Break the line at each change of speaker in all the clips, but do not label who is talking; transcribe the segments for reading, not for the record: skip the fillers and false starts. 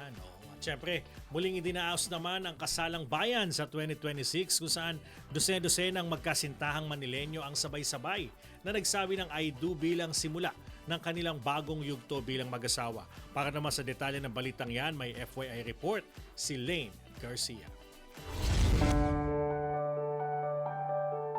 Yan, oo. At syempre, muling idinaos naman ang kasalang bayan sa 2026 kung saan dose-dosenang magkasintahang Manilenyo ang sabay-sabay na nagsabi ng I do bilang simula ng kanilang bagong yugto bilang mag-asawa. Para naman sa detalye ng balitang yan, may FYI report si Lane Garcia.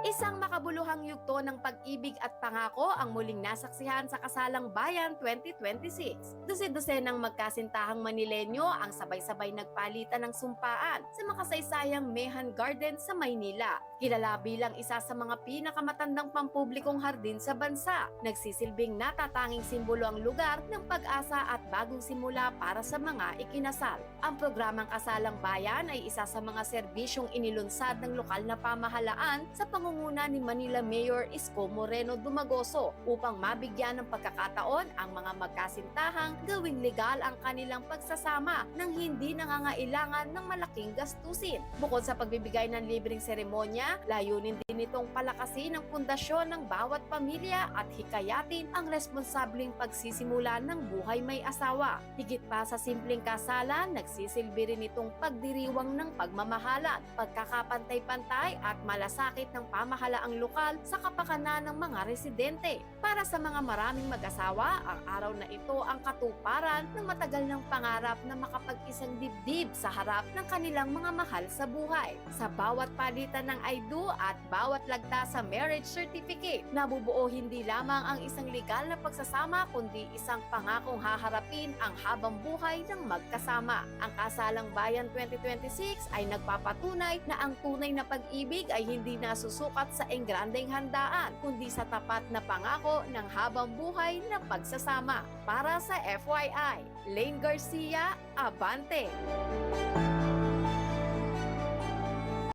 Isang makabuluhang yugto ng pag-ibig at pangako ang muling nasaksihan sa Kasalang Bayan 2026. Dose-dosenang magkasintahang Manilenyo ang sabay-sabay nagpalitan ng sumpaan sa makasaysayang Mehan Garden sa Maynila. Kilala bilang isa sa mga pinakamatandang pampublikong hardin sa bansa. Nagsisilbing natatanging simbolo ang lugar ng pag-asa at bagong simula para sa mga ikinasal. Ang programang Kasalang Bayan ay isa sa mga serbisyong inilunsad ng lokal na pamahalaan sa pangunguna ni Manila Mayor Isko Moreno Dumagoso upang mabigyan ng pagkakataon ang mga magkasintahang gawing legal ang kanilang pagsasama nang hindi nangangailangan ng malaking gastusin. Bukod sa pagbibigay ng libreng seremonya, layunin din itong palakasin ang pundasyon ng bawat pamilya at hikayatin ang responsableng pagsisimula ng buhay may asawa. Higit pa sa simpleng kasalan, nagsisilbi rin itong pagdiriwang ng pagmamahalan, pagkakapantay-pantay at malasakit ng pamahalaang lokal sa kapakanan ng mga residente. Para sa mga maraming mag-asawa, ang araw na ito ang katuparan ng matagal ng pangarap na makapag-isang dibdib sa harap ng kanilang mga mahal sa buhay. Sa bawat palitan ng I do at bawat lagda sa marriage certificate, nabubuo hindi lamang ang isang legal na pagsasama kundi isang pangakong haharapin ang habang buhay ng magkasama. Ang Kasalang Bayan 2026 ay nagpapatunay na ang tunay na pag-ibig ay hindi nasusukat sa engrandeng handaan kundi sa tapat na pangako ng habang buhay na pagsasama. Para sa FYI, Lane Garcia, Abante!